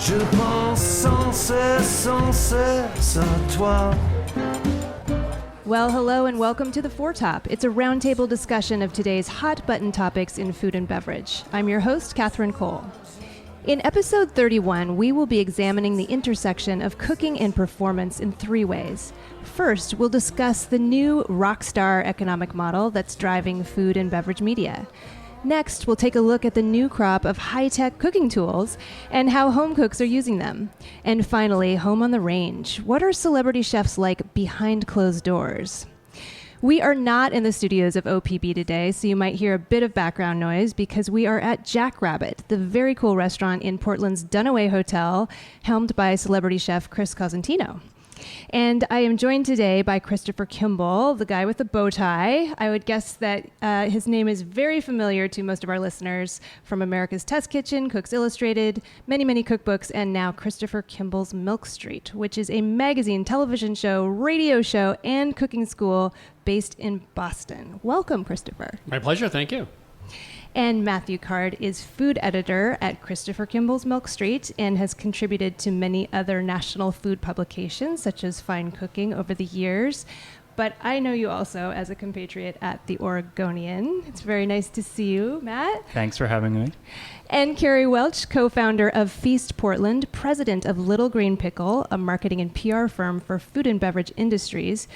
Je pense sans cesse à toi. Well, hello and welcome to The Foretop. It's a roundtable discussion of today's hot button topics in food and beverage. I'm your host, Catherine Cole. In episode 31, we will be examining the intersection of cooking and performance in three ways. First, we'll discuss the new rockstar economic model that's driving food and beverage media. Next, we'll take a look at the new crop of high-tech cooking tools and how home cooks are using them. And finally, home on the range. What are celebrity chefs like behind closed doors? We are not in the studios of OPB today, so you might hear a bit of background noise because we are at Jackrabbit, the very cool restaurant in Portland's Dunaway Hotel, helmed by celebrity chef Chris Cosentino. And I am joined today by Christopher Kimball, the guy with the bow tie. I would guess that his name is very familiar to most of our listeners from America's Test Kitchen, Cooks Illustrated, many, many cookbooks, and now Christopher Kimball's Milk Street, which is a magazine, television show, radio show, and cooking school based in Boston. Welcome, Christopher. My pleasure. Thank you. And Matthew Card is food editor at Christopher Kimball's Milk Street and has contributed to many other national food publications, such as Fine Cooking, over the years. But I know you also as a compatriot at The Oregonian. It's very nice to see you, Matt. Thanks for having me. And Carrie Welch, co-founder of Feast Portland, president of Little Green Pickle, a marketing and PR firm for food and beverage industries,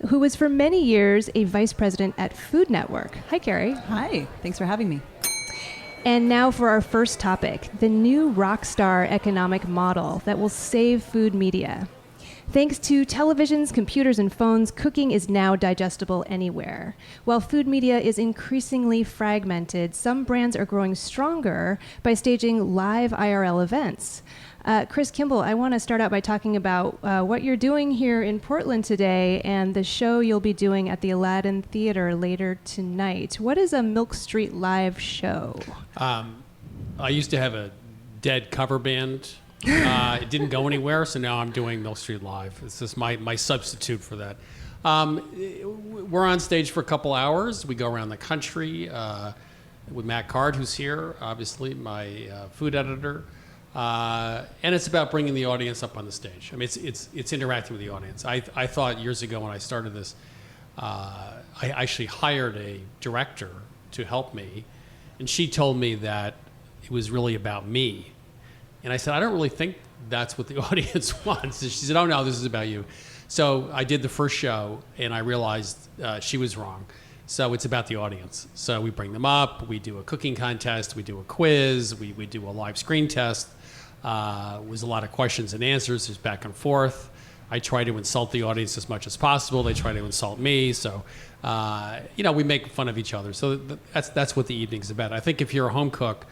who was for many years a vice president at Food Network. Hi, Carrie. Hi. Thanks for having me. And now for our first topic, the new rockstar economic model that will save food media. Thanks to televisions, computers, and phones, cooking is now digestible anywhere. While food media is increasingly fragmented, some brands are growing stronger by staging live IRL events. Chris Kimball, I want to start out by talking about what you're doing here in Portland today and the show you'll be doing at the Aladdin Theater later tonight. What is a Milk Street live show? I used to have a dead cover band. It didn't go anywhere, so now I'm doing Milk Street Live. It's just my substitute for that. We're on stage for a couple hours. We go around the country with Matt Card, who's here, obviously, my food editor. And it's about bringing the audience up on the stage. I mean, it's interacting with the audience. I thought years ago when I started this, I actually hired a director to help me, and she told me that it was really about me. And I said, I don't really think that's what the audience wants. And she said, oh no, this is about you. So I did the first show, and I realized she was wrong. So it's about the audience. So we bring them up, we do a cooking contest, we do a quiz, we do a live screen test. Was a lot of questions and answers. There's back and forth. I try to insult the audience as much as possible. They try to insult me. So, we make fun of each other. So that's what the evening's about. I think if you're a home cook,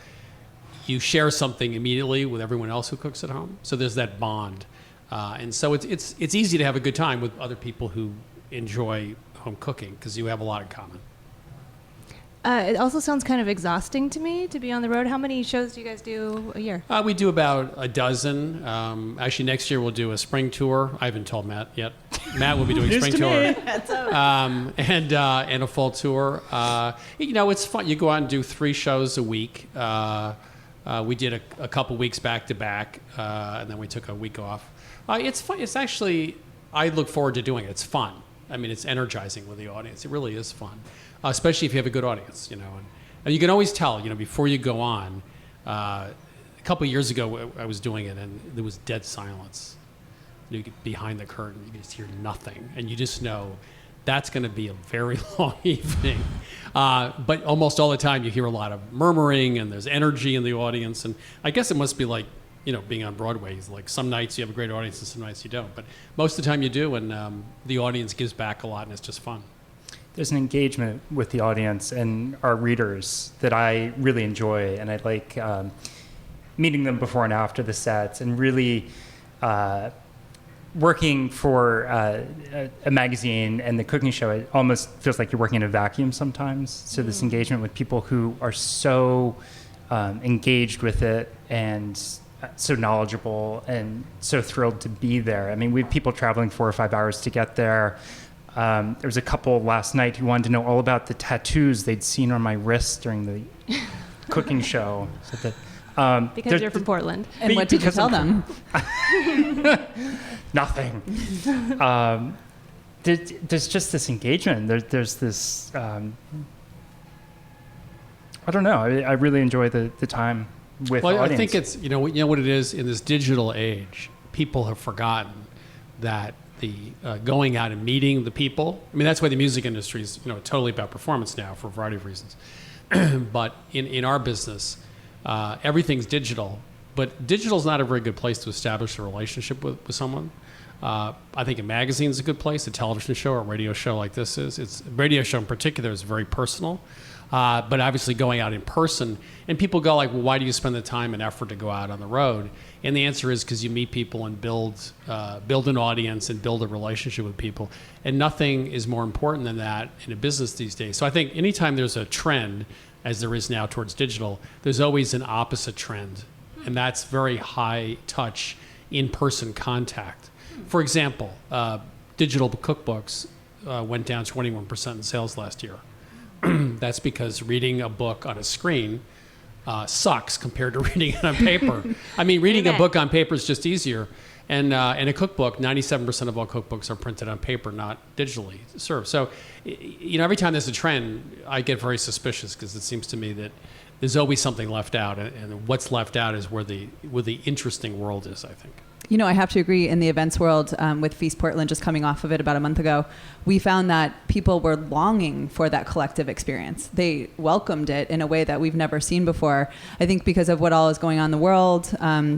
you share something immediately with everyone else who cooks at home. So there's that bond, and so it's easy to have a good time with other people who enjoy home cooking because you have a lot in common. It also sounds kind of exhausting to me to be on the road. How many shows do you guys do a year? We do about a dozen. Actually, next year we'll do a spring tour. I haven't told Matt yet. Matt will be doing spring tour. And a fall tour. It's fun. You go out and do 3 shows a week. We did a couple weeks back to back, and then we took a week off. It's fun. It's actually, I look forward to doing it. It's fun. I mean, it's energizing with the audience. It really is fun. Especially if you have a good audience, and you can always tell, before you go on. A couple of years ago, I was doing it, and there was dead silence. You get behind the curtain, you just hear nothing, and you just know that's going to be a very long evening. But almost all the time, you hear a lot of murmuring, and there's energy in the audience, and I guess it must be like, being on Broadway. It's like some nights you have a great audience, and some nights you don't. But most of the time you do, and the audience gives back a lot, and it's just fun. There's an engagement with the audience and our readers that I really enjoy, and I like meeting them before and after the sets, and really working for a magazine and the cooking show. It almost feels like you're working in a vacuum sometimes. So this engagement with people who are so engaged with it and so knowledgeable and so thrilled to be there. I mean, we have people traveling 4 or 5 hours to get there. There was a couple last night who wanted to know all about the tattoos they'd seen on my wrist during the cooking show. So that Because you're from Portland. And what did you tell them? Nothing. There's just this engagement. There's this. I don't know. I really enjoy the time with audience. I think it's you know what it is in this digital age. People have forgotten that the going out and meeting the people. I mean, that's why the music industry is totally about performance now for a variety of reasons. But in our business, everything's digital. But digital is not a very good place to establish a relationship with someone. I think a magazine is a good place. A television show or a radio show like this is. A radio show in particular is very personal. But obviously going out in person, and people go like, well, why do you spend the time and effort to go out on the road? And the answer is because you meet people and build an audience and build a relationship with people. And nothing is more important than that in a business these days. So I think anytime there's a trend, as there is now towards digital, there's always an opposite trend. And that's very high touch, in-person contact. For example, digital cookbooks went down 21% in sales last year. That's because reading a book on a screen sucks compared to reading it on paper. I mean, reading a book on paper is just easier. And in a cookbook, 97% of all cookbooks are printed on paper, not digitally served. So, every time there's a trend, I get very suspicious because it seems to me that there's always something left out. And what's left out is where the interesting world is, I think. I have to agree. In the events world, with Feast Portland just coming off of it about a month ago, we found that people were longing for that collective experience. They welcomed it in a way that we've never seen before. I think because of what all is going on in the world,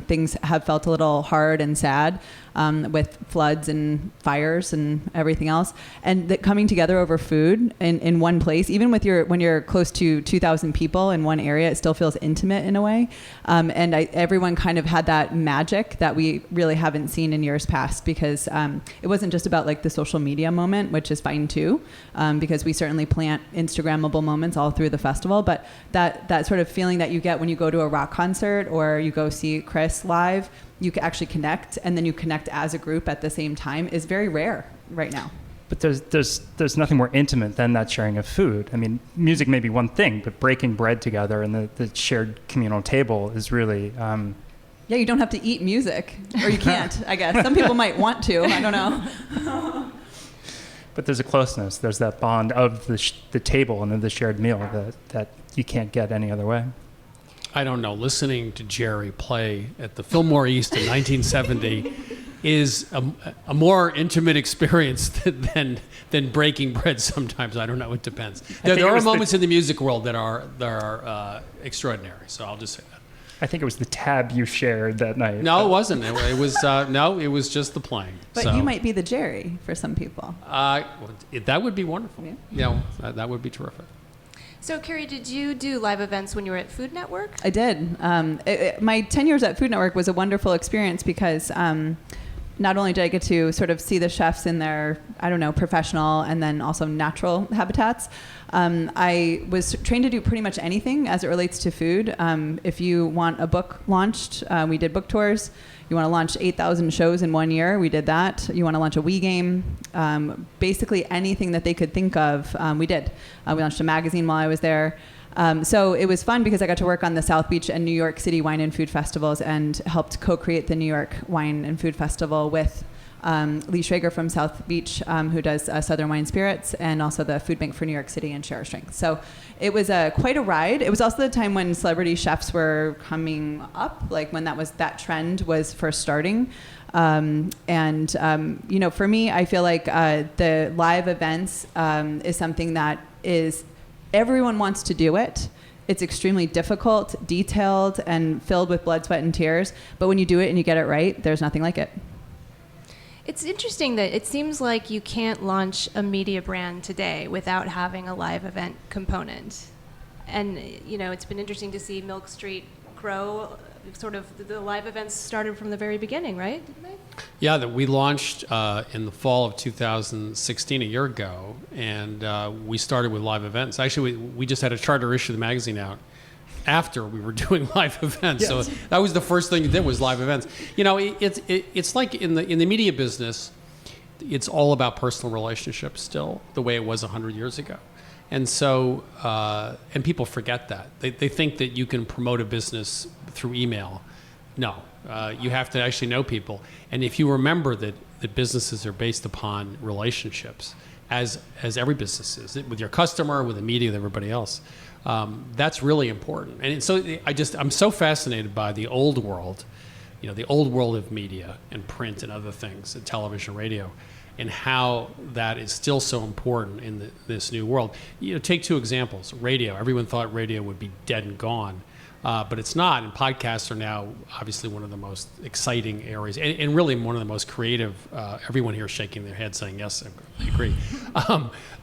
things have felt a little hard and sad with floods and fires and everything else. And that coming together over food in one place, even when you're close to 2,000 people in one area, it still feels intimate in a way. And everyone kind of had that magic that we really haven't seen in years past, because it wasn't just about like the social media moment, which is fine too, because we certainly plant Instagrammable moments all through the festival. But that sort of feeling that you get when you go to a rock concert or you go see Chris live, you can actually connect, and then you connect as a group at the same time, is very rare right now. But there's nothing more intimate than that sharing of food. I mean, music may be one thing, but breaking bread together and the shared communal table is really... Yeah, you don't have to eat music, or you can't, I guess. Some people might want to, I don't know. But there's a closeness. There's that bond of the table and of the shared meal that you can't get any other way. I don't know. Listening to Jerry play at the Fillmore East in 1970 is a more intimate experience than breaking bread sometimes. I don't know. It depends. There are moments in the music world that are extraordinary. So I'll just say that. I think it was the tab you shared that night. No, it wasn't. It was it was just the playing. But you might be the Jerry for some people. That would be wonderful. Yeah. That would be terrific. So, Carrie, did you do live events when you were at Food Network? I did. My 10 years at Food Network was a wonderful experience because not only did I get to sort of see the chefs in their, professional and then also natural habitats, I was trained to do pretty much anything as it relates to food. If you want a book launched, we did book tours. You want to launch 8,000 shows in 1 year, we did that. You want to launch a Wii game, basically anything that they could think of, we did. We launched a magazine while I was there. So it was fun because I got to work on the South Beach and New York City Wine and Food Festivals and helped co-create the New York Wine and Food Festival with Lee Schrager from South Beach, who does Southern Wine Spirits, and also the Food Bank for New York City and Share Strength. So it was quite a ride. It was also the time when celebrity chefs were coming up, like when that trend was first starting. For me, I feel like the live events is something that is, everyone wants to do it. It's extremely difficult, detailed, and filled with blood, sweat, and tears. But when you do it and you get it right, there's nothing like it. It's interesting that it seems like you can't launch a media brand today without having a live event component. And, it's been interesting to see Milk Street grow. Sort of the live events started from the very beginning, right? Didn't they? Yeah, that we launched in the fall of 2016, a year ago, and we started with live events. Actually, we just had a charter issue of the magazine out after we were doing live events. Yes. So that was the first thing we did was live events. It's like in the media business, it's all about personal relationships still, the way it was 100 years ago. And so, and people forget that. They think that you can promote a business through email. No, you have to actually know people. And if you remember that businesses are based upon relationships, as every business is, with your customer, with the media, with everybody else, that's really important. And so I'm so fascinated by the old world, the old world of media and print and other things, and television, radio, and how that is still so important in this new world. Take two examples. Radio. Everyone thought radio would be dead and gone, but it's not. And podcasts are now obviously one of the most exciting areas, and really one of the most creative. Everyone here is shaking their head saying, yes, I agree.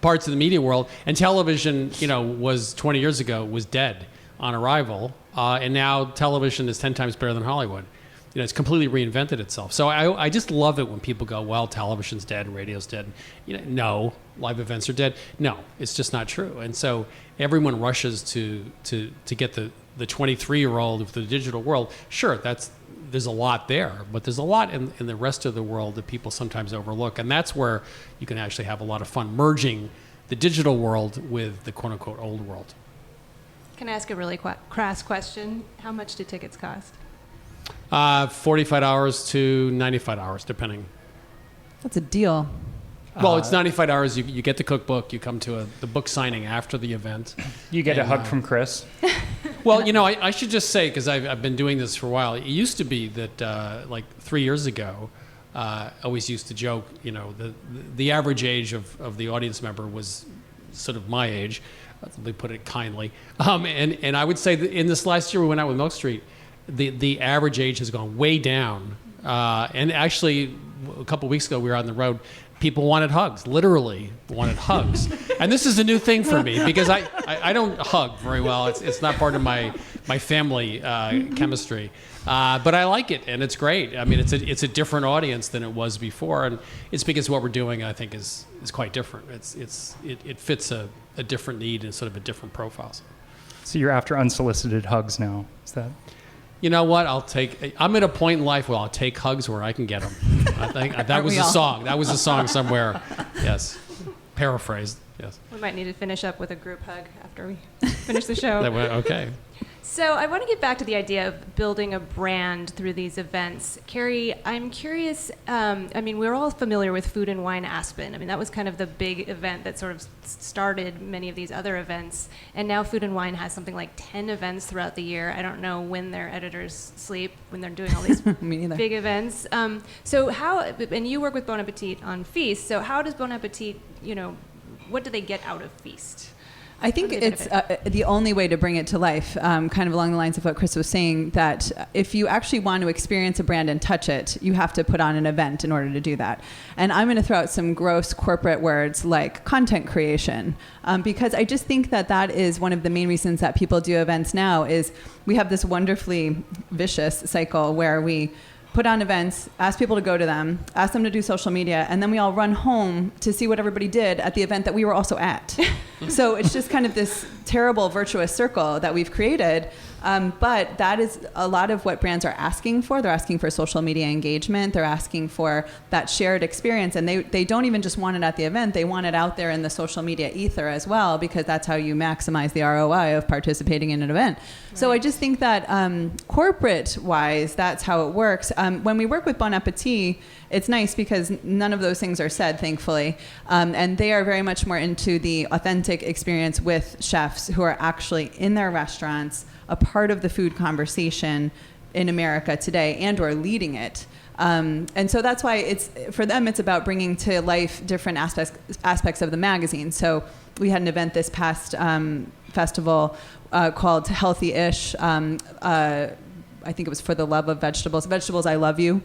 Parts of the media world. And television, was 20 years ago, was dead on arrival. And now television is 10 times better than Hollywood. It's completely reinvented itself. So I just love it when people go, well, television's dead and radio's dead. No, live events are dead. No, it's just not true. And so everyone rushes to get the 23-year-old of the digital world. Sure, there's a lot there, but there's a lot in the rest of the world that people sometimes overlook. And that's where you can actually have a lot of fun merging the digital world with the quote-unquote old world. Can I ask a really crass question? How much do tickets cost? $45 to $95, depending. That's a deal. Well, it's $95. You get the cookbook. You come to the book signing after the event. You get a hug from Chris. Well, I should just say, because I've been doing this for a while, it used to be that like 3 years ago, I always used to joke, the average age of the audience member was sort of my age. Let me put it kindly. And I would say that in this last year we went out with Milk Street, the average age has gone way down. And actually, a couple of weeks ago, we were on the road. People wanted hugs, literally wanted hugs. And this is a new thing for me because I don't hug very well. It's not part of my family chemistry. But I like it, and it's great. I mean, it's a different audience than it was before. And it's because what we're doing, I think, is quite different. It fits a different need and sort of a different profile. So you're after unsolicited hugs now, is that? You know what? I'm at a point in life where I'll take hugs where I can get them. I think that was a song. That was a song somewhere. Yes. Paraphrased. Yes. We might need to finish up with a group hug after we finish the show. Okay. So I want to get back to the idea of building a brand through these events. Carrie, I'm curious, we're all familiar with Food and Wine Aspen. That was kind of the big event that sort of started many of these other events. And now Food and Wine has something like 10 events throughout the year. I don't know when their editors sleep, when they're doing all these big events. So how, and you work with Bon Appetit on Feast, so how does Bon Appetit, what do they get out of Feast? I think it's the only way to bring it to life, kind of along the lines of what Chris was saying, that if you actually want to experience a brand and touch it, you have to put on an event in order to do that. And I'm going to throw out some gross corporate words like content creation, because I just think that is one of the main reasons that people do events now is we have this wonderfully vicious cycle where we put on events, ask people to go to them, ask them to do social media, and then we all run home to see what everybody did at the event that we were also at. So it's just kind of this terrible virtuous circle that we've created. But that is a lot of what brands are asking for. They're asking for social media engagement. They're asking for that shared experience. And they don't even just want it at the event. They want it out there in the social media ether as well, because that's how you maximize the ROI of participating in an event. Right. So I just think that corporate-wise, that's how it works. When we work with Bon Appetit, it's nice because none of those things are said, thankfully. And they are very much more into the authentic experience with chefs who are actually in their restaurants, a part of the food conversation in America today, and or leading it. And so that's why for them, it's about bringing to life different aspects of the magazine. So we had an event this past festival called Healthy-ish. I think it was For the Love of Vegetables. Vegetables, I love you.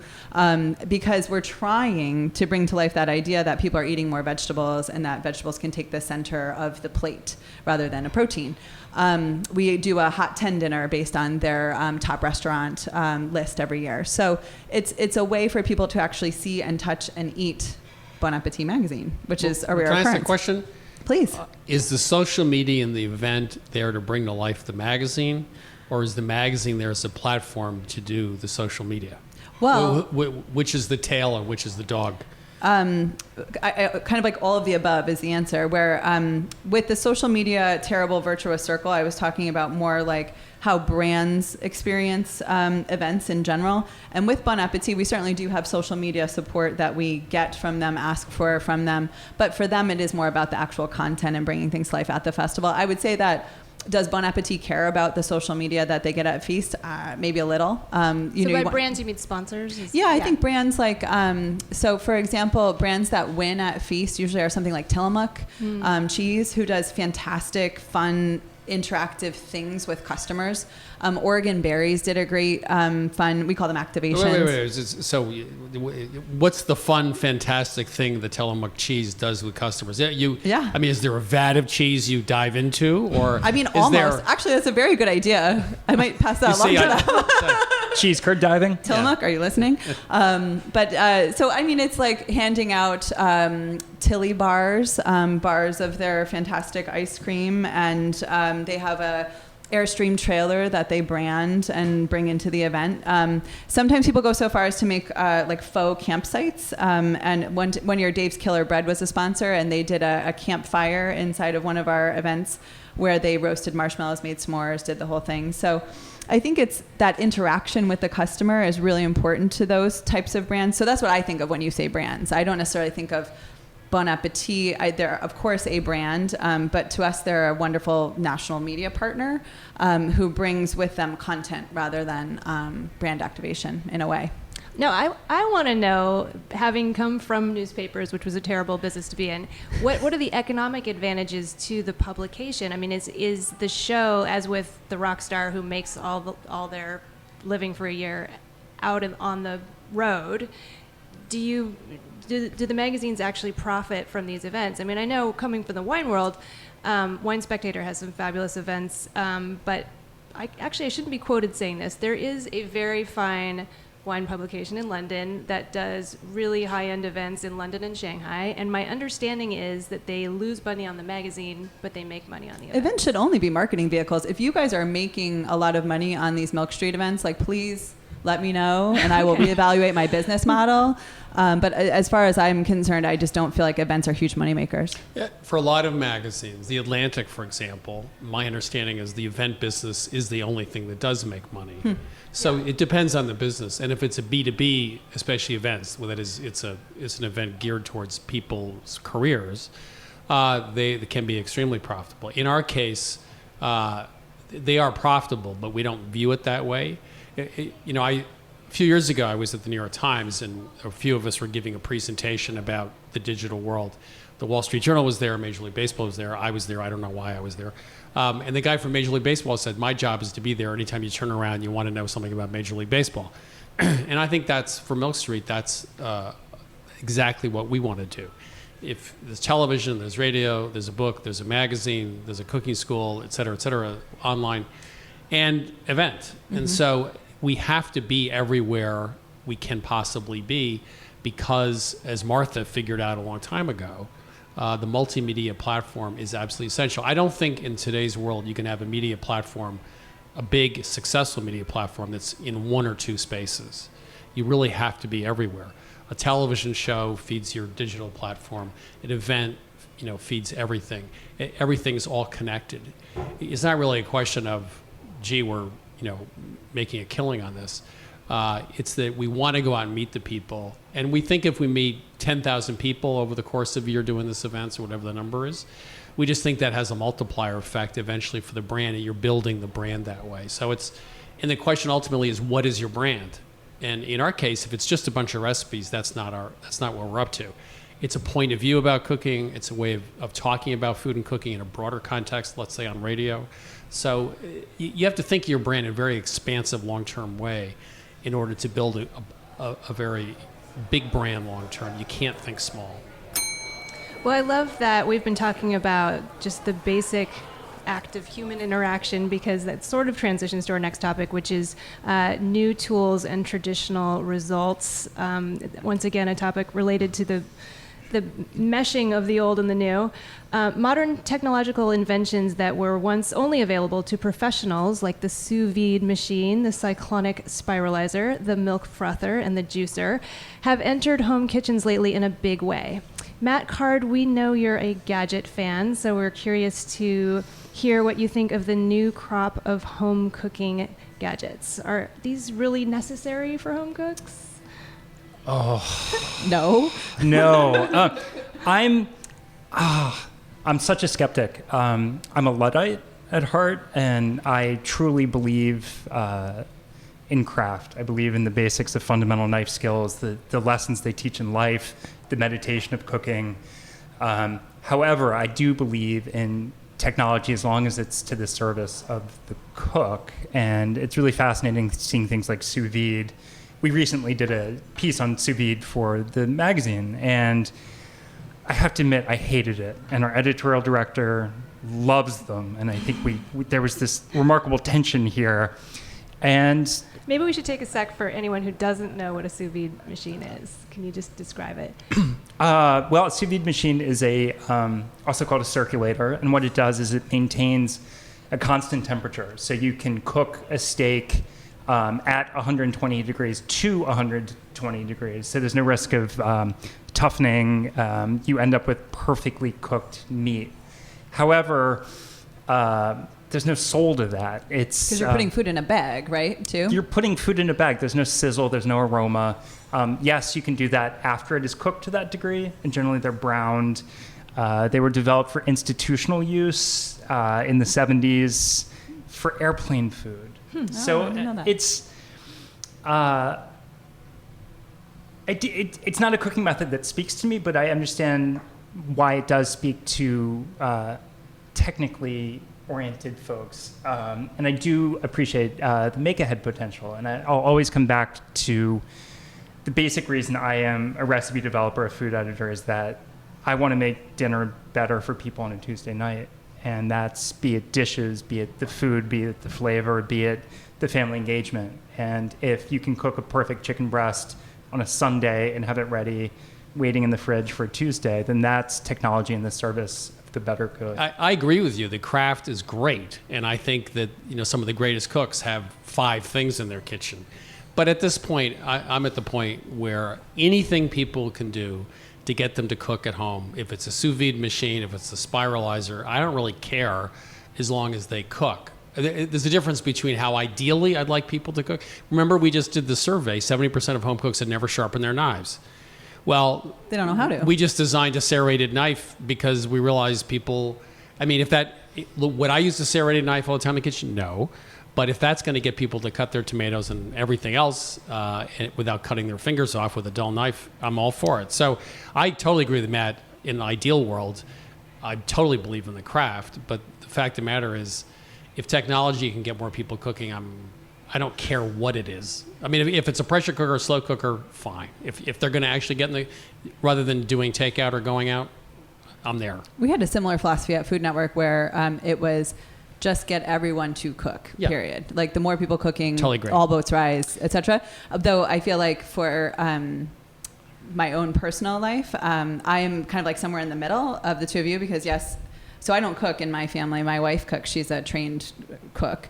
Because we're trying to bring to life that idea that people are eating more vegetables and that vegetables can take the center of the plate rather than a protein. We do a Hot 10 dinner based on their top restaurant list every year. So it's a way for people to actually see and touch and eat Bon Appetit magazine, which is a rare occurrence. Can I ask a question? Please. Is the social media in the event there to bring to life the magazine? Or is the magazine there as a platform to do the social media? Well, which is the tail and which is the dog? kind of like all of the above is the answer. Where with the social media terrible virtuous circle, I was talking about more like how brands experience events in general. And with Bon Appetit, we certainly do have social media support that we get from them, ask for from them. But for them, it is more about the actual content and bringing things to life at the festival. I would say that, does Bon Appetit care about the social media that they get at Feast? Maybe a little. By brands, you mean sponsors? I think brands like, so for example, brands that win at Feast usually are something like Tillamook Cheese, who does fantastic, fun, interactive things with customers. Oregon Berries did a great fun, we call them activations. Wait. So what's the fun, fantastic thing that Tillamook Cheese does with customers? I mean, is there a vat of cheese you dive into? Or I mean, almost. Actually, that's a very good idea. I might pass that along to them. Cheese curd diving? Tillamook, are you listening? So, I mean, it's like handing out Tilly bars of their fantastic ice cream, and they have a Airstream trailer that they brand and bring into the event. Sometimes people go so far as to make like faux campsites. And one year, Dave's Killer Bread was a sponsor, and they did a campfire inside of one of our events where they roasted marshmallows, made s'mores, did the whole thing. So I think it's that interaction with the customer is really important to those types of brands. So that's what I think of when you say brands. I don't necessarily think of Bon Appetit. They're, of course, a brand, but to us, they're a wonderful national media partner who brings with them content rather than brand activation in a way. No, I want to know, having come from newspapers, which was a terrible business to be in, what are the economic advantages to the publication? I mean, is the show, as with the rock star who makes all their living for a year out on the road, do the magazines actually profit from these events? I mean, I know coming from the wine world, Wine Spectator has some fabulous events, but I shouldn't be quoted saying this. There is a very fine wine publication in London that does really high-end events in London and Shanghai, and my understanding is that they lose money on the magazine, but they make money on the event. Events should only be marketing vehicles. If you guys are making a lot of money on these Milk Street events, like, please let me know, and I will reevaluate my business model. But as far as I'm concerned, I just don't feel like events are huge money makers. Yeah, for a lot of magazines, The Atlantic, for example, my understanding is the event business is the only thing that does make money. So it depends on the business, and if it's a B2B, especially events, well, that is, it's an event geared towards people's careers, they can be extremely profitable. In our case, they are profitable, but we don't view it that way. A few years ago, I was at the New York Times, and a few of us were giving a presentation about the digital world. The Wall Street Journal was there, Major League Baseball was there, I was there, I don't know why I was there. And the guy from Major League Baseball said, my job is to be there anytime you turn around, you want to know something about Major League Baseball. And I think that's, for Milk Street, that's exactly what we want to do. If there's television, there's radio, there's a book, there's a magazine, there's a cooking school, et cetera, online, and event. And so we have to be everywhere we can possibly be because, as Martha figured out a long time ago, the multimedia platform is absolutely essential. I don't think in today's world you can have a media platform, a big, successful media platform that's in one or two spaces. You really have to be everywhere. A television show feeds your digital platform. An event, feeds everything. Everything's all connected. It's not really a question of, gee, we're making a killing on this. It's that we want to go out and meet the people. And we think if we meet 10,000 people over the course of a year doing this event, or whatever the number is, we just think that has a multiplier effect eventually for the brand, and you're building the brand that way. So and the question ultimately is, what is your brand? And in our case, if it's just a bunch of recipes, that's not what we're up to. It's a point of view about cooking. It's a way of talking about food and cooking in a broader context, let's say on radio. So you have to think of your brand in a very expansive long-term way in order to build a very big brand long-term. You can't think small. Well, I love that we've been talking about just the basic act of human interaction, because that sort of transitions to our next topic, which is new tools and traditional results. Once again, a topic related to the meshing of the old and the new. Modern technological inventions that were once only available to professionals, like the sous vide machine, the cyclonic spiralizer, the milk frother, and the juicer, have entered home kitchens lately in a big way. Matt Card, we know you're a gadget fan, so we're curious to hear what you think of the new crop of home cooking gadgets. Are these really necessary for home cooks? No. No. I'm such a skeptic. I'm a Luddite at heart, and I truly believe in craft. I believe in the basics of fundamental knife skills, the lessons they teach in life, the meditation of cooking. However, I do believe in technology as long as it's to the service of the cook. And it's really fascinating seeing things like sous vide. We recently did a piece on sous vide for the magazine, and I have to admit, I hated it. And our editorial director loves them. And I think there was this remarkable tension here. And maybe we should take a sec for anyone who doesn't know what a sous vide machine is. Can you just describe it? Well, a sous vide machine is also called a circulator. And what it does is it maintains a constant temperature. So you can cook a steak at 120 degrees to 120 degrees. So there's no risk of toughening. You end up with perfectly cooked meat. However, there's no soul to that. It's because you're putting food in a bag, right, too? You're putting food in a bag. There's no sizzle. There's no aroma. Yes, you can do that after it is cooked to that degree, and generally they're browned. They were developed for institutional use in the 70s for airplane food. So I didn't know that. It's not a cooking method that speaks to me, but I understand why it does speak to technically oriented folks. And I do appreciate the make-ahead potential. And I'll always come back to the basic reason I am a recipe developer, a food editor, is that I want to make dinner better for people on a Tuesday night. And that's be it dishes, be it the food, be it the flavor, be it the family engagement. And if you can cook a perfect chicken breast on a Sunday and have it ready, waiting in the fridge for a Tuesday, then that's technology in the service of the better cook. I agree with you. The craft is great. And I think that some of the greatest cooks have 5 things in their kitchen. But at this point, I'm at the point where anything people can do to get them to cook at home, if it's a sous vide machine, if it's a spiralizer, I don't really care as long as they cook. There's a difference between how ideally I'd like people to cook. Remember, we just did the survey. 70% of home cooks had never sharpened their knives. Well, they don't know how to. We just designed a serrated knife because we realized people, would I use a serrated knife all the time in the kitchen? No. But if that's going to get people to cut their tomatoes and everything else without cutting their fingers off with a dull knife, I'm all for it. So I totally agree with Matt. In an ideal world, I totally believe in the craft. But the fact of the matter is, if technology can get more people cooking, I don't care what it is. I mean, if it's a pressure cooker or slow cooker, fine. If they're going to actually get rather than doing takeout or going out, I'm there. We had a similar philosophy at Food Network where it was just get everyone to cook, period. Like the more people cooking, totally all boats rise, etc. Though I feel like for my own personal life, I am kind of like somewhere in the middle of the two of you because yes, so I don't cook in my family. My wife cooks. She's a trained cook.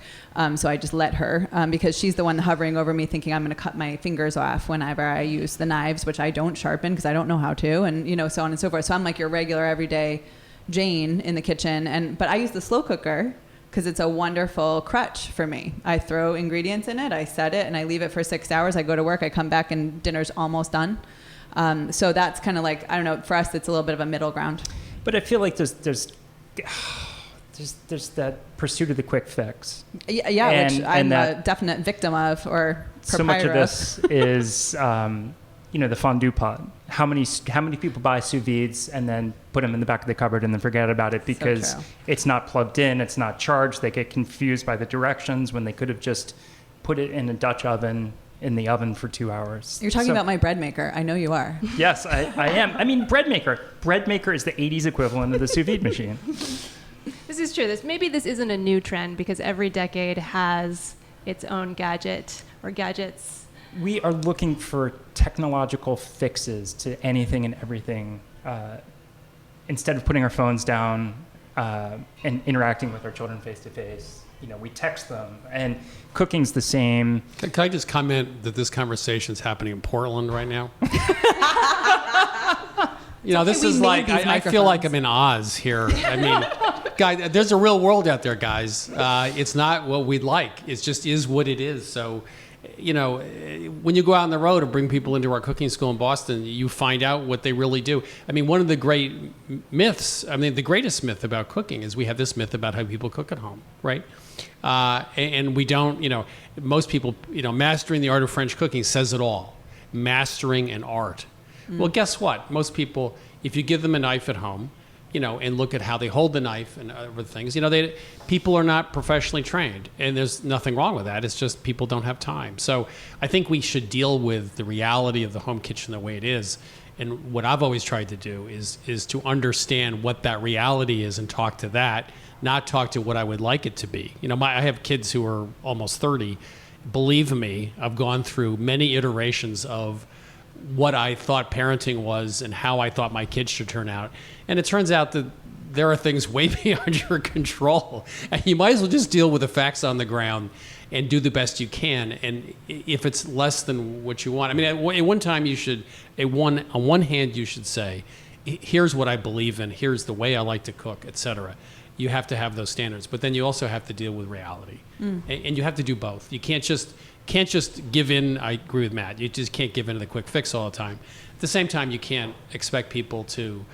So I just let her because she's the one hovering over me thinking I'm going to cut my fingers off whenever I use the knives, which I don't sharpen because I don't know how to, and so on and so forth. So I'm like your regular everyday Jane in the kitchen. But I use the slow cooker because it's a wonderful crutch for me. I throw ingredients in it, I set it, and I leave it for 6 hours. I go to work, I come back, and dinner's almost done. So that's kind of like, I don't know, for us, it's a little bit of a middle ground. But I feel like there's that pursuit of the quick fix. Yeah, which I'm a definite victim of or proprietor so much of this is, the fondue pot. How many people buy sous vides and then put them in the back of the cupboard and then forget about it because so it's not plugged in, it's not charged. They get confused by the directions when they could have just put it in a Dutch oven in the oven for 2 hours. You're talking about my bread maker. I know you are. Yes, I am. I mean, bread maker. Bread maker is the 80s equivalent of the sous vide machine. This is true. Maybe this isn't a new trend because every decade has its own gadget or gadgets. We are looking for technological fixes to anything and everything instead of putting our phones down and interacting with our children face to face, we text them. And cooking's the same. Can I just comment that this conversation is happening in Portland right now? This is like, I feel like I'm in Oz here. I mean, guys, there's a real world out there, guys. It's not what we'd like. It just is what it is. So, when you go out on the road and bring people into our cooking school in Boston, you find out what they really do. I mean, one of the great myths, the greatest myth about cooking is we have this myth about how people cook at home, right? And we don't, most people, mastering the art of French cooking says it all. Mastering an art. Well, guess what? Most people, if you give them a knife at home, and look at how they hold the knife and other things, people are not professionally trained, and there's nothing wrong with that. It's just people don't have time. So I think we should deal with the reality of the home kitchen the way it is. And what I've always tried to do is to understand what that reality is and talk to that, not talk to what I would like it to be. I have kids who are almost 30. Believe me, I've gone through many iterations of what I thought parenting was and how I thought my kids should turn out. And it turns out that there are things way beyond your control. And you might as well just deal with the facts on the ground and do the best you can. And if it's less than what you want, at one time you should, on one hand you should say, here's what I believe in, here's the way I like to cook, etc. You have to have those standards, but then you also have to deal with reality. And you have to do both. You can't just give in. I agree with Matt. You just can't give in to the quick fix all the time. At the same time, you can't expect people to,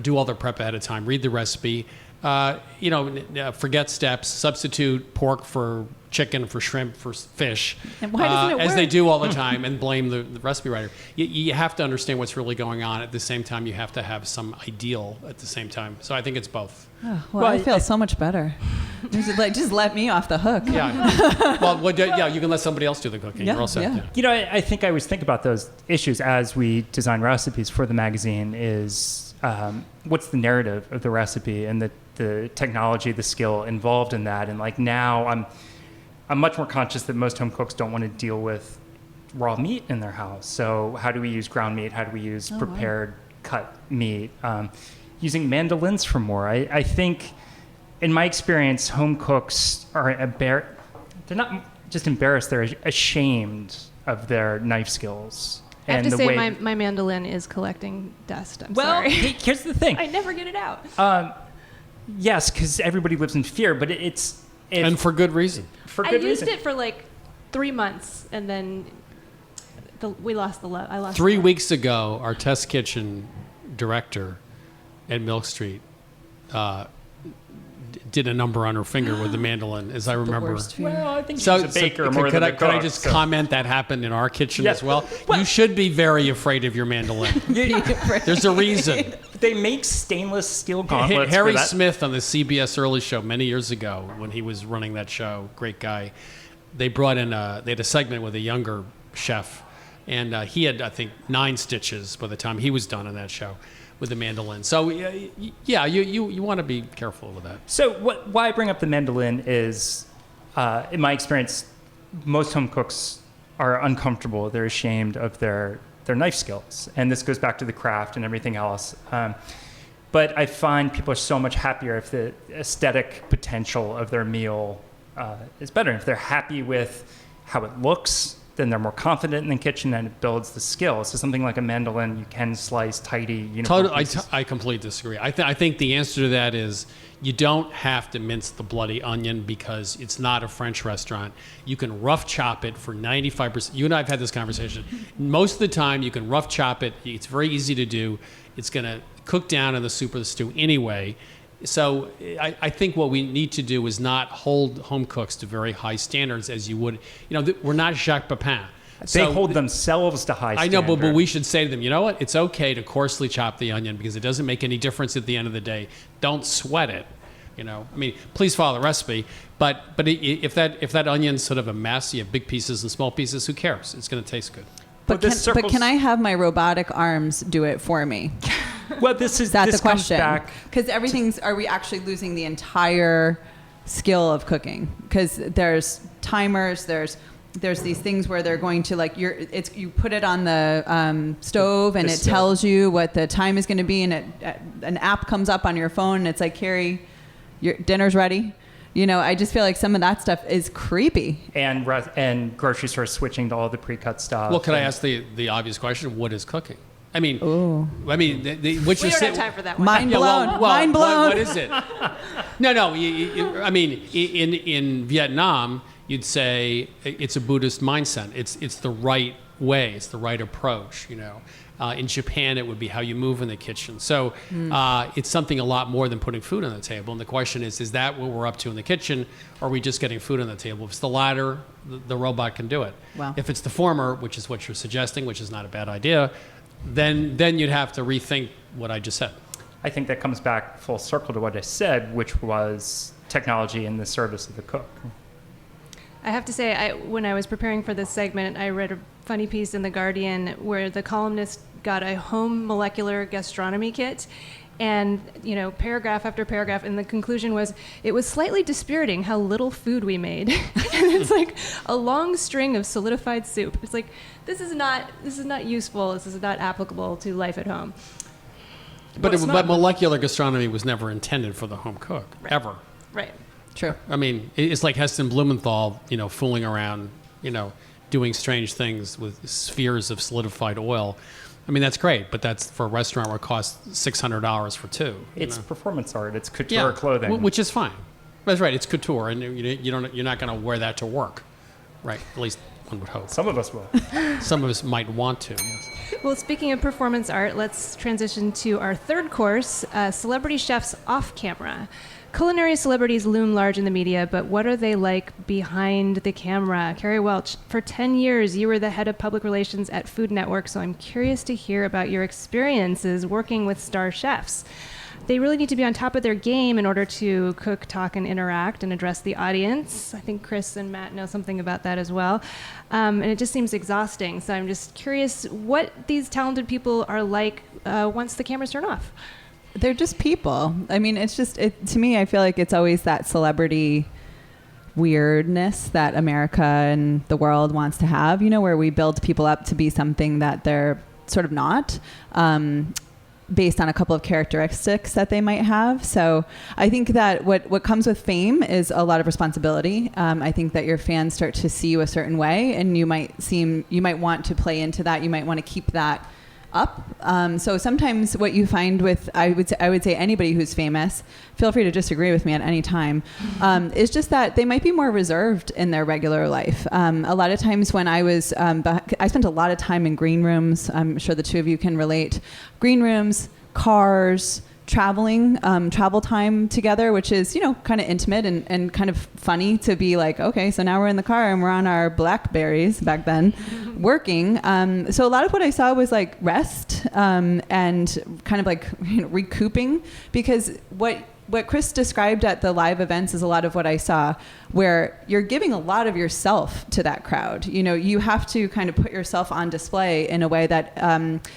do all their prep ahead of time, read the recipe, forget steps, substitute pork for chicken, for shrimp, for fish, and why doesn't it work? As they do all the time, and blame the recipe writer. You have to understand what's really going on. At the same time, you have to have some ideal at the same time. So I think it's both. Oh, well, I feel so much better. Just let me off the hook. Yeah. Well, you can let somebody else do the cooking. You're all set. Yeah. I think I always think about those issues as we design recipes for the magazine is what's the narrative of the recipe and the technology, the skill involved in that. And like now I'm much more conscious that most home cooks don't want to deal with raw meat in their house. So how do we use ground meat? How do we use prepared cut meat? Using mandolins for more. I think, in my experience, home cooks are they're not just embarrassed, they're ashamed of their knife skills. I have to say my mandolin is collecting dust. I'm sorry. Here's the thing. I never get it out. Yes, because everybody lives in fear, but and for good reason. I used it for like 3 months, and then we lost the love. I lost 3 weeks ago, our test kitchen director at Milk Street did a number on her finger with the mandolin, as I remember. Well, I think she's a baker more than a cook. Could I just comment that happened in our kitchen as well? You should be very afraid of your mandolin. There's a reason. They make stainless steel gauntlets. Harry Smith on the CBS Early Show many years ago, when he was running that show, great guy, they brought in they had a segment with a younger chef, and he had, I think, 9 stitches by the time he was done on that show with the mandolin. So yeah, you want to be careful with that. So why I bring up the mandolin is, in my experience, most home cooks are uncomfortable. They're ashamed of their knife skills. And this goes back to the craft and everything else. But I find people are so much happier if the aesthetic potential of their meal is better. If they're happy with how it looks, then they're more confident in the kitchen and it builds the skill. So something like a mandolin, you can slice tidy, uniform pieces. I completely disagree. I think the answer to that is you don't have to mince the bloody onion because it's not a French restaurant. You can rough chop it for 95%. You and I have had this conversation. Most of the time, you can rough chop it. It's very easy to do. It's going to cook down in the soup or the stew anyway. So I think what we need to do is not hold home cooks to very high standards as you would. We're not Jacques Pepin. They hold themselves to high standards. I know, but we should say to them, you know what? It's okay to coarsely chop the onion because it doesn't make any difference at the end of the day. Don't sweat it. Please follow the recipe. But if that onion's sort of a mess, you have big pieces and small pieces, who cares? It's going to taste good. But can I have my robotic arms do it for me? Well, this the question. Because are we actually losing the entire skill of cooking? Because there's timers, there's there's these things where they're going to like you put it on the stove and it tells you what the time is going to be, and an app comes up on your phone and it's like, Carrie, your dinner's ready. I just feel like some of that stuff is creepy. And grocery stores switching to all the pre-cut stuff. Well, could I ask the obvious question? What is cooking? I mean, we what don't have time for that one. Mind blown. Mind blown. What is it? No. I mean, in Vietnam, you'd say it's a Buddhist mindset. It's the right way. It's the right approach. In Japan, it would be how you move in the kitchen. So it's something a lot more than putting food on the table. And the question is that what we're up to in the kitchen? Or are we just getting food on the table? If it's the latter, the robot can do it. Wow. If it's the former, which is what you're suggesting, which is not a bad idea, then you'd have to rethink what I just said. I think that comes back full circle to what I said, which was technology in the service of the cook. I have to say, when I was preparing for this segment, I read a funny piece in The Guardian where the columnist got a home molecular gastronomy kit, and paragraph after paragraph, and the conclusion was it was slightly dispiriting how little food we made. And it's like a long string of solidified soup. It's like this is not useful. This is not applicable to life at home. But molecular gastronomy was never intended for the home cook, ever. Right. True. I mean, it's like Heston Blumenthal, fooling around, doing strange things with spheres of solidified oil. I mean, that's great, but that's for a restaurant where it costs $600 for two. It's performance art. It's couture clothing, which is fine. That's right. It's couture, and you're not going to wear that to work, right? At least one would hope. Some of us will. Some of us might want to. Yes. Well, speaking of performance art, let's transition to our third course: celebrity chefs off camera. Culinary celebrities loom large in the media, but what are they like behind the camera? Carrie Welch, for 10 years, you were the head of public relations at Food Network, so I'm curious to hear about your experiences working with star chefs. They really need to be on top of their game in order to cook, talk, and interact and address the audience. I think Chris and Matt know something about that as well. And it just seems exhausting. So I'm just curious what these talented people are like once the cameras turn off. They're just people. I mean, it's just, to me, I feel like it's always that celebrity weirdness that America and the world wants to have, where we build people up to be something that they're sort of not, based on a couple of characteristics that they might have. So I think that what comes with fame is a lot of responsibility. I think that your fans start to see you a certain way, and you might want to play into that. You might want to keep that up. So sometimes what you find with, I would say anybody who's famous, feel free to disagree with me at any time, is just that they might be more reserved in their regular life. A lot of times when I was, I spent a lot of time in green rooms. I'm sure the two of you can relate. Green rooms, cars, travel time together, which is, kind of intimate and kind of funny to be like, okay, so now we're in the car and we're on our Blackberries back then working. So a lot of what I saw was like rest and kind of like recouping, because what Chris described at the live events is a lot of what I saw, where you're giving a lot of yourself to that crowd. You have to kind of put yourself on display in a way that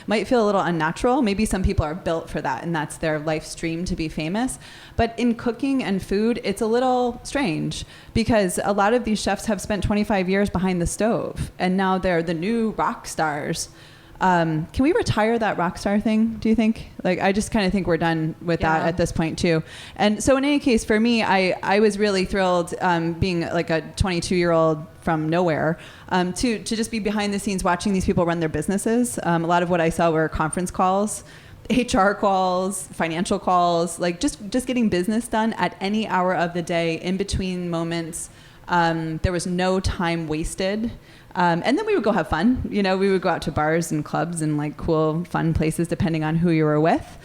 might feel a little unnatural. Maybe some people are built for that, and that's their life stream to be famous. But in cooking and food, it's a little strange, because a lot of these chefs have spent 25 years behind the stove, and now they're the new rock stars. Can we retire that rock star thing, do you think? Like, I just kind of think we're done with that at this point too. And so in any case, for me, I was really thrilled, being like a 22-year-old from nowhere, to just be behind the scenes watching these people run their businesses. A lot of what I saw were conference calls, HR calls, financial calls, like just getting business done at any hour of the day, in between moments. There was no time wasted. And then we would go have fun. We would go out to bars and clubs and like cool, fun places, depending on who you were with.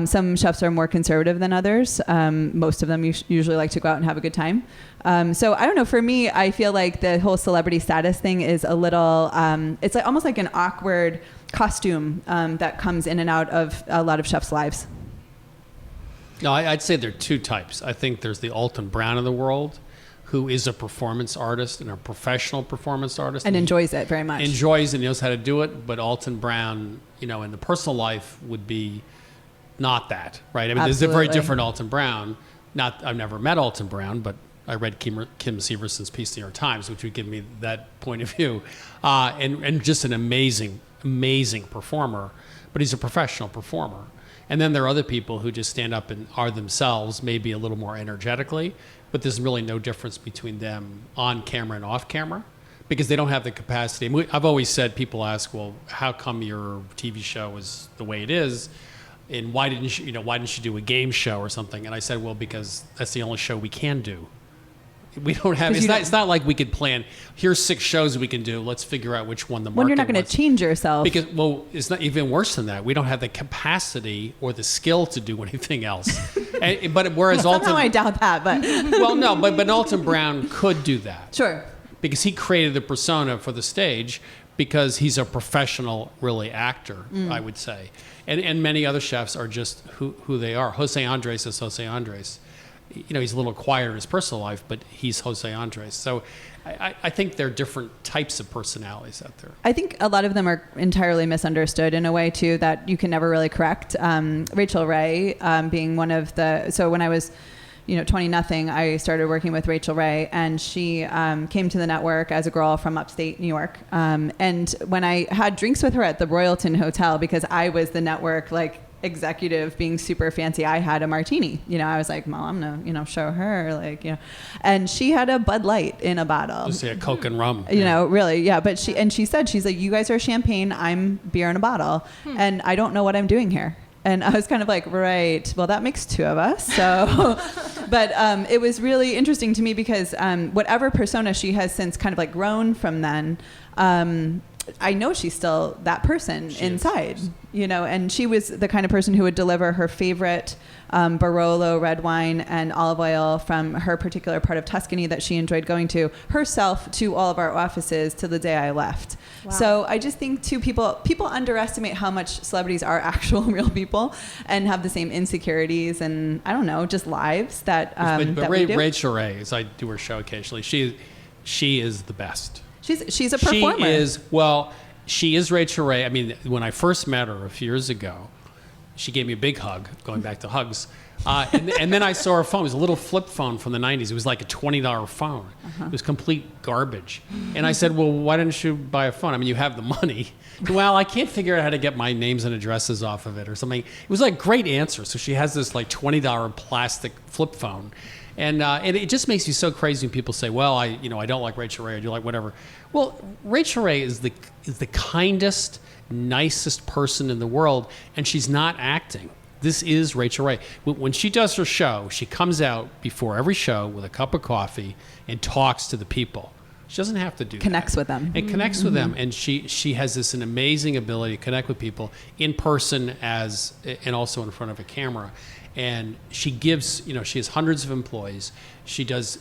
Some chefs are more conservative than others. Most of them usually like to go out and have a good time. So I don't know. For me, I feel like the whole celebrity status thing is a little, it's like almost like an awkward costume that comes in and out of a lot of chefs' lives. No, I'd say there are two types. I think there's the Alton Brown of the world, who is a performance artist and a professional performance artist. And enjoys it very much. Enjoys and knows how to do it, but Alton Brown, in the personal life would be not that, right? I mean, There's a very different Alton Brown. I've never met Alton Brown, but I read Kim Severson's piece in the New York Times, which would give me that point of view, and just an amazing performer. But he's a professional performer. And then there are other people who just stand up and are themselves, maybe a little more energetically, but there's really no difference between them on camera and off camera because they don't have the capacity. I've always said, people ask, well, how come your TV show is the way it is? And why didn't you do a game show or something? And I said, well, because that's the only show we can do. We don't have. It's not like we could plan. Here's 6 shows we can do. Let's figure out which one the market When you're not going to change yourself. Because it's not even worse than that. We don't have the capacity or the skill to do anything else. But whereas Somehow I doubt that, but well, no, but Alton Brown could do that. Sure. Because he created the persona for the stage because he's a professional, really, actor, I would say. And many other chefs are just who they are. Jose Andres is Jose Andres. He's a little quieter in his personal life, but he's Jose Andres. So I think there are different types of personalities out there. I think a lot of them are entirely misunderstood in a way, too, that you can never really correct. Rachel Ray being one of the... So when I was 20-nothing, I started working with Rachel Ray, and she came to the network as a girl from upstate New York. And when I had drinks with her at the Royalton Hotel, because I was the network, executive being super fancy, I had a martini. I was like, well, I'm gonna show her, and she had a Bud Light in a bottle. Just say a Coke and rum. Really, yeah. But she said, she's like, you guys are champagne, I'm beer in a bottle, and I don't know what I'm doing here. And I was kind of like, right, well, that makes 2 of us. So, but it was really interesting to me because whatever persona she has since kind of grown from then, I know she's still that person inside, and she was the kind of person who would deliver her favorite Barolo red wine and olive oil from her particular part of Tuscany that she enjoyed going to herself to all of our offices to the day I left. Wow. So I just think too, people underestimate how much celebrities are actual real people and have the same insecurities and I don't know, just lives that that we do. Rachel Ray, as I do her show occasionally, she is the best. She's a performer. She is Rachel Ray. I mean, when I first met her a few years ago, she gave me a big hug, going back to hugs. And then I saw her phone. It was a little flip phone from the 90s. It was like a $20 phone. Uh-huh. It was complete garbage. And I said, well, why didn't you buy a phone? I mean, you have the money. Well, I can't figure out how to get my names and addresses off of it or something. It was like great answer. So she has this $20 plastic flip phone. And it just makes me so crazy when people say, well, I don't like Rachel Ray, I do like whatever. Well, Rachel Ray is the kindest, nicest person in the world, and she's not acting. This is Rachel Ray. When she does her show, she comes out before every show with a cup of coffee and talks to the people. She doesn't have to do connects that. With them. And connects with them. And she has an amazing ability to connect with people in person and also in front of a camera. And she gives, she has hundreds of employees. She does,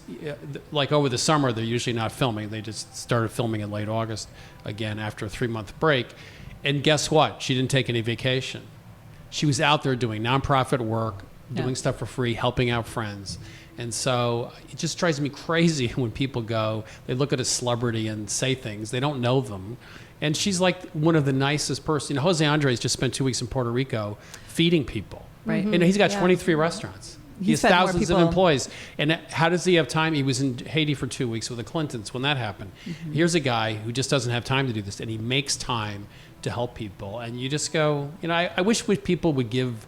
over the summer, they're usually not filming. They just started filming in late August, again, after a 3-month break. And guess what? She didn't take any vacation. She was out there doing nonprofit work, doing stuff for free, helping out friends. And so it just drives me crazy when people they look at a celebrity and say things. They don't know them. And she's like one of the nicest person. Jose Andres just spent 2 weeks in Puerto Rico feeding people. Right. And he's got 23 restaurants. He has thousands of employees. And how does he have time? He was in Haiti for 2 weeks with the Clintons when that happened. Mm-hmm. Here's a guy who just doesn't have time to do this, and he makes time to help people. And you just go, I wish people would give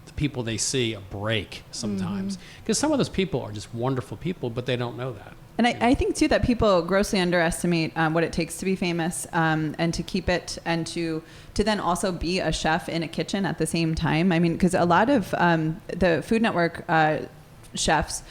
the people they see a break sometimes. Because some of those people are just wonderful people, but they don't know that. And I think, too, that people grossly underestimate what it takes to be famous and to keep it and to then also be a chef in a kitchen at the same time. I mean, because a lot of the Food Network chefs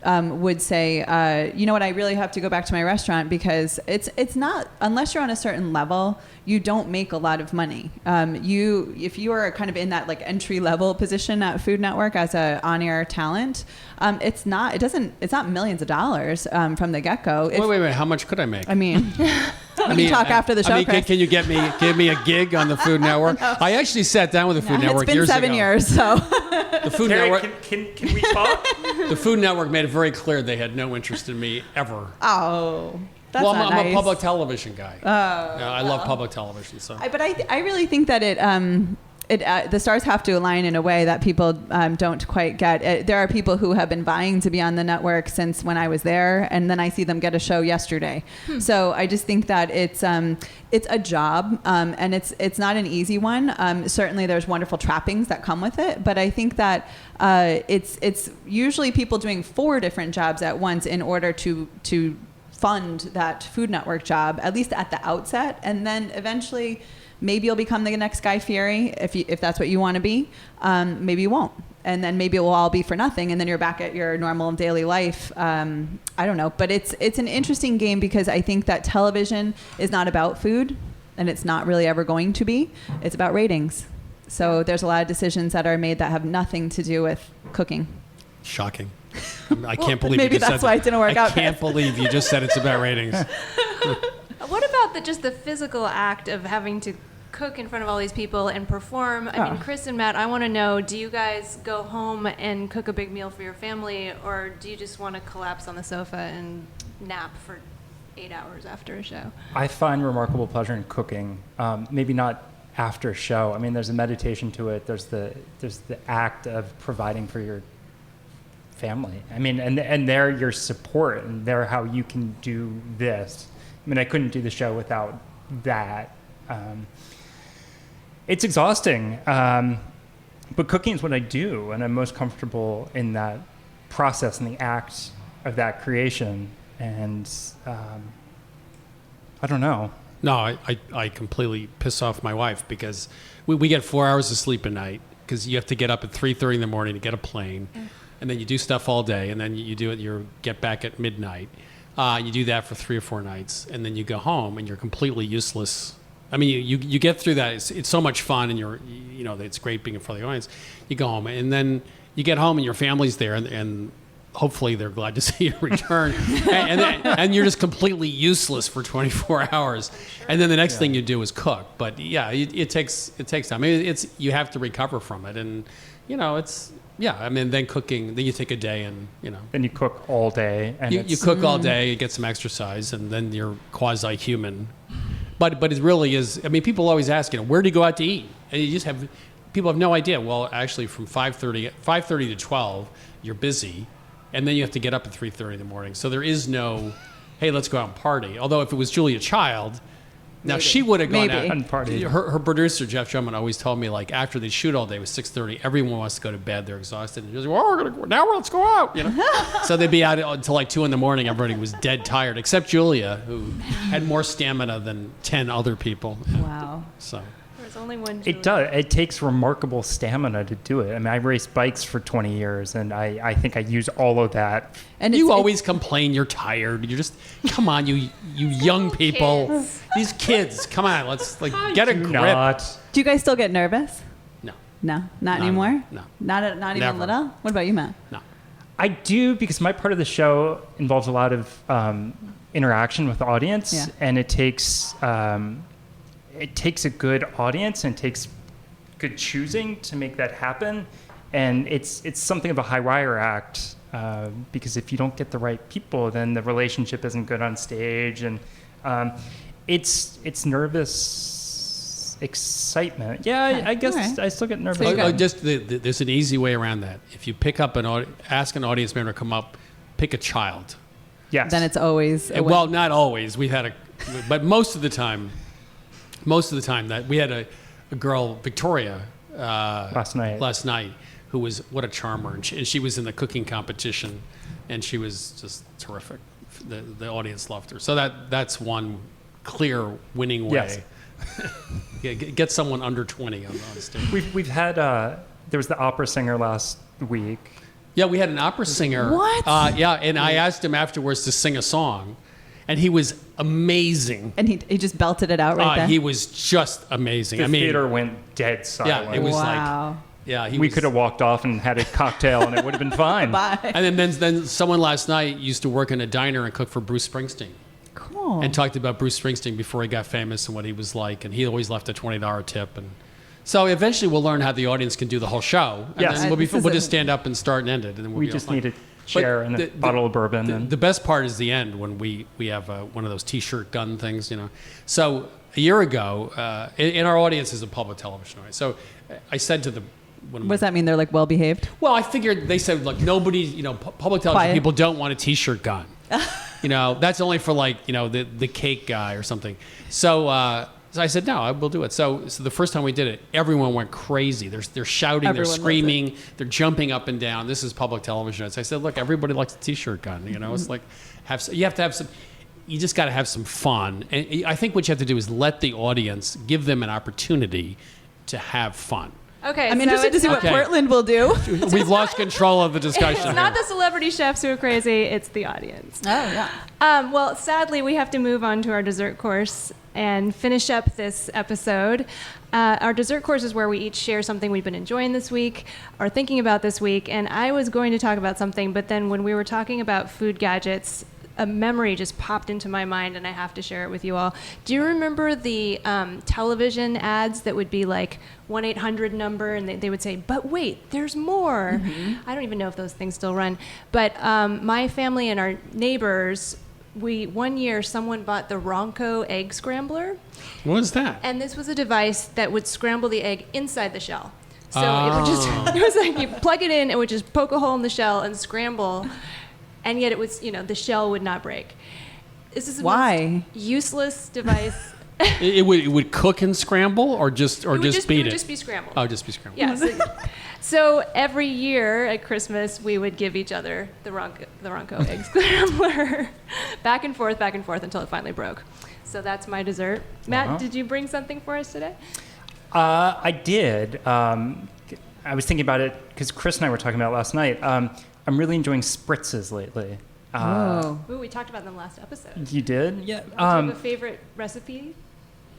would say, you know what, I really have to go back to my restaurant because it's not, unless you're on a certain level, you don't make a lot of money. If you are kind of in that entry level position at Food Network as a on-air talent, it's not millions of dollars from the get-go. Wait, how much could I make? I mean, we can talk after the show. Can you give me a gig on the Food Network? I actually sat down with the Food Network years ago. It's been 7 years, so. The Food Carrie, Network. Can we talk? The Food Network made it very clear they had no interest in me ever. Oh. That's I'm nice. a public television guy. Oh, I love public television. So, but I really think that the stars have to align in a way that people don't quite get. There are people who have been vying to be on the network since when I was there, and then I see them get a show yesterday. So I just think that it's a job, and it's not an easy one. Certainly, there's wonderful trappings that come with it, but I think that it's usually people doing 4 different jobs at once in order to fund that Food Network job, at least at the outset, and then eventually. Maybe you'll become the next Guy Fieri if that's what you want to be. Maybe you won't. And then maybe it will all be for nothing. And then you're back at your normal daily life. I don't know. But it's an interesting game because I think that television is not about food. And it's not really ever going to be. It's about ratings. So there's a lot of decisions that are made that have nothing to do with cooking. Shocking. I can't believe maybe you just that's said why it didn't work out. I can't believe you just said it's about ratings. What about just the physical act of having to cook in front of all these people and perform? I mean, Chris and Matt, I want to know, do you guys go home and cook a big meal for your family, or do you just want to collapse on the sofa and nap for 8 hours after a show? I find remarkable pleasure in cooking. Maybe not after a show. I mean, there's a meditation to it. There's the act of providing for your family. I mean, and they're your support, and they're how you can do this. I mean, I couldn't do the show without that. It's exhausting, but cooking is what I do, and I'm most comfortable in that process and the act of that creation. And I don't know. No, I completely piss off my wife because we get 4 hours of sleep a night because you have to get up at 3:30 in the morning to get a plane, and then you do stuff all day, and then you do it. You get back at midnight. You do that for 3 or 4 nights, and then you go home, and you're completely useless. I mean, you get through that. It's so much fun, and it's great being in front of the audience. You go home, and then you get home, and your family's there, and hopefully they're glad to see you return. and you're just completely useless for 24 hours. And then the next thing you do is cook. But yeah, it takes time. I mean, you have to recover from it, and it's. Yeah, I mean, then cooking, then you take a day and, Then you cook all day. And you cook all day, get some exercise, and then you're quasi-human. But it really is, I mean, people always ask, where do you go out to eat? And people have no idea. Well, actually, from 5:30 to 12, you're busy, and then you have to get up at 3:30 in the morning. So there is no, hey, let's go out and party. Although if it was Julia Child, now she would have gone out and party. Her producer Jeff Drummond always told me, like, after they shoot all day, it was 6:30. Everyone wants to go to bed; they're exhausted. And he was like, "Well, let's go out." So they'd be out until like 2 in the morning. Everybody was dead tired, except Julia, who had more stamina than 10 other people. Wow. So There's only one. It does. It takes remarkable stamina to do it. I mean, I raced bikes for 20 years, and I think I use all of that. And you always complain you're tired. You're just, come on, you young people. Kids. These kids, come on, let's get a grip. Do you guys still get nervous? No. No, not anymore? No. Not even Never. little? What about you, Matt? No. I do, because my part of the show involves a lot of interaction with the audience, Yeah. and it takes a good audience and it takes good choosing to make that happen. And it's something of a high wire act, because if you don't get the right people, then the relationship isn't good on stage, and it's nervous excitement. Yeah, I guess Right. I still get nervous. There's an easy way around that. If you pick up ask an audience member to come up, pick a child. Yes. Then it's always a win. Well, not always. But most of the time that we had a girl, Victoria, last night, who was what a charmer, and she was in the cooking competition, and she was just terrific. The audience loved her. So that's one clear winning way. Yes. Get someone under 20 on stage. We've had there was the opera singer last week. Yeah, we had an opera singer. What? And I asked him afterwards to sing a song, and he was amazing. And he just belted it out right there. He was just amazing. The theater went dead silent. Yeah, it was wow. we could have walked off and had a cocktail, and it would have been fine. Bye. And then someone last night used to work in a diner and cook for Bruce Springsteen. Cool. And talked about Bruce Springsteen before he got famous and what he was like, and he always left a $20 tip. And so eventually we'll learn how the audience can do the whole show. And Yes. then we'll just stand up and start and end it. And then we'll We be just all fine. need chair and a bottle of bourbon. The best part is the end when we have one of those T-shirt gun things, So a year ago, in our audience is a public television audience. So I said to them, what does that mean? They're like well behaved? Well, I figured they said like nobody, public television Quiet. people don't want a T-shirt gun. That's only for like the cake guy or something. So I said no, I will do it. So the first time we did it, everyone went crazy. They're shouting, Everyone they're screaming, they're jumping up and down. This is public television. So I said, look, everybody likes a T-shirt gun. It's like you have to have some. You just got to have some fun. And I think what you have to do is let the audience give them an opportunity to have fun. Okay, I'm interested to see what Okay. Portland will do. We've lost control of the discussion. It's not the celebrity chefs who are crazy, it's the audience. Oh, yeah. Well, sadly, we have to move on to our dessert course and finish up this episode. Our dessert course is where we each share something we've been enjoying this week or thinking about this week. And I was going to talk about something, but then when we were talking about food gadgets, a memory just popped into my mind, and I have to share it with you all. Do you remember the television ads that would be like 1-800 number, and they would say, but wait, there's more. Mm-hmm. I don't even know if those things still run. But my family and our neighbors, one year someone bought the Ronco egg scrambler. What is that? And this was a device that would scramble the egg inside the shell. So it was like you plug it in, it would just poke a hole in the shell and scramble. And yet it was, the shell would not break. This is the most useless device. It would cook and scramble, or just beat it. It would just be scrambled. Oh, just be scrambled. Yes. So every year at Christmas, we would give each other the Ronco egg scrambler, back and forth until it finally broke. So that's my dessert. Matt, did you bring something for us today? I did. I was thinking about it because Chris and I were talking about it last night. I'm really enjoying spritzes lately. Ooh, we talked about them last episode. You did? Yeah. Do you have a favorite recipe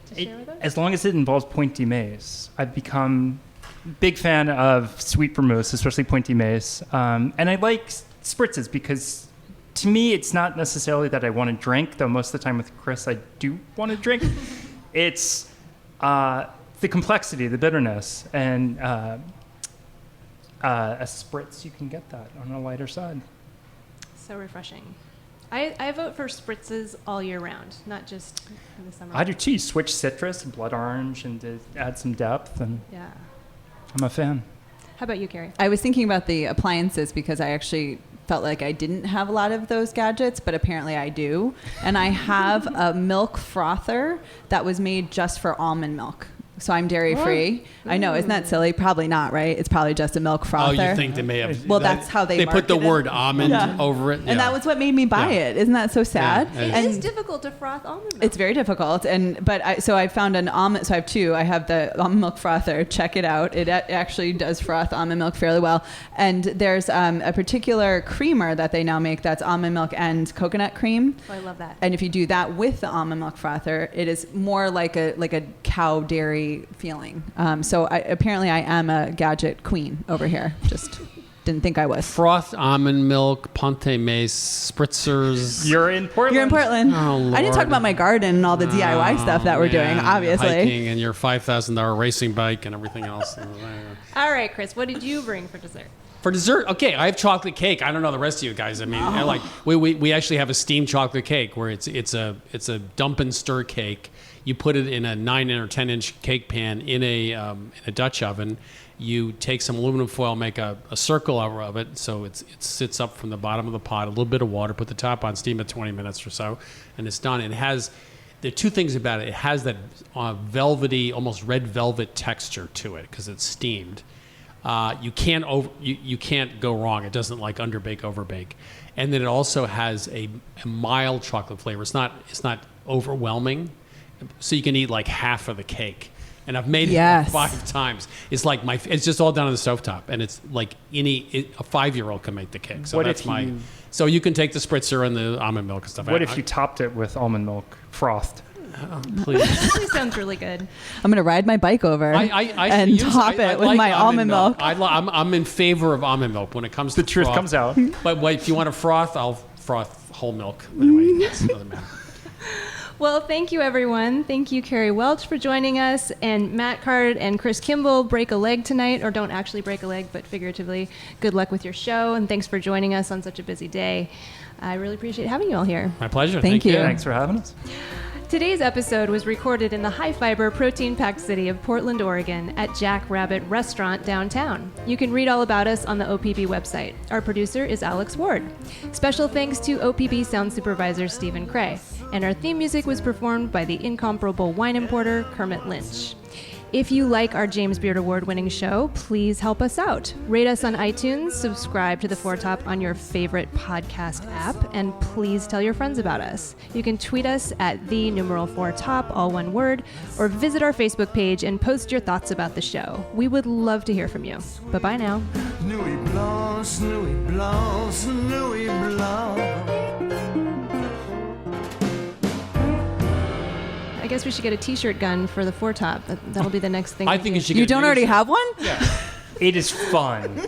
to share with us? As long as it involves Point de Mace. I've become a big fan of sweet vermouths, especially Point de Mace. And I like spritzes because to me, it's not necessarily that I want to drink, though most of the time with Chris, I do want to drink. It's the complexity, the bitterness, and a spritz, you can get that on a lighter side. So refreshing. I vote for spritzes all year round, not just in the summer. I do too. Switch citrus, blood orange, and to add some depth. And yeah, I'm a fan. How about you, Carrie? I was thinking about the appliances because I actually felt like I didn't have a lot of those gadgets, but apparently I do. And I have a milk frother that was made just for almond milk. So I'm dairy-free. I know, isn't that silly? Probably not, right? It's probably just a milk frother. Oh, you think they may have... Well, that's how they put the market it. word almond over it. And that was what made me buy it. Isn't that so sad? Yeah. It is difficult to froth almond milk. It's very difficult. So I found an almond. So I have two. I have the almond milk frother. Check it out. It actually does froth almond milk fairly well. And there's a particular creamer that they now make that's almond milk and coconut cream. Oh, I love that. And if you do that with the almond milk frother, it is more like a cow dairy feeling. So apparently I am a gadget queen over here. Just didn't think I was. Froth almond milk, Ponte Mace, spritzers. You're in Portland. You're in Portland. Oh, Lord. I didn't talk about my garden and all the DIY stuff that we're doing, obviously. Hiking and your $5,000 racing bike and everything else. All right, Chris, what did you bring for dessert? For dessert, okay, I have chocolate cake. I don't know the rest of you guys. I mean, we actually have a steamed chocolate cake where it's a dump and stir cake. You put it in a 9 or 10 inch cake pan in a Dutch oven. You take some aluminum foil, make a circle of it so it sits up from the bottom of the pot. A little bit of water, put the top on, steam it 20 minutes or so, and it's done. There are two things about it. It has that velvety, almost red velvet texture to it because it's steamed. You can't go wrong. It doesn't like underbake, overbake, and then it also has a mild chocolate flavor. It's not overwhelming, so you can eat like half of the cake. And I've made it 5 times. It's like it's just all done on the stovetop, and it's like a 5-year-old can make the cake. So so you can take the spritzer and the almond milk and stuff. What if you topped it with almond milk frothed? Oh, please. That sounds really good. I'm going to ride my bike over and top it with my almond milk. I'm in favor of almond milk when it comes to the truth froth. comes out. But wait, if you want to froth, I'll froth whole milk. Anyway, that's another matter. Well, thank you, everyone. Thank you, Carrie Welch, for joining us, and Matt Card and Chris Kimball. Break a leg tonight, or don't actually break a leg, but figuratively. Good luck with your show, and thanks for joining us on such a busy day. I really appreciate having you all here. My pleasure. Thank you. Thanks for having us. Today's episode was recorded in the high-fiber, protein-packed city of Portland, Oregon at Jack Rabbit Restaurant downtown. You can read all about us on the OPB website. Our producer is Alex Ward. Special thanks to OPB sound supervisor Stephen Cray. And our theme music was performed by the incomparable wine importer Kermit Lynch. If you like our James Beard Award-winning show, please help us out. Rate us on iTunes, subscribe to The Four Top on your favorite podcast app, and please tell your friends about us. You can tweet us at @4top, all one word, or visit our Facebook page and post your thoughts about the show. We would love to hear from you. Bye-bye now. Nuit blanche, nuit blanche, nuit blanche. I guess we should get a t-shirt gun for the Four Top. That'll be the next thing. I we think do. you should You get don't already have one? It is fun.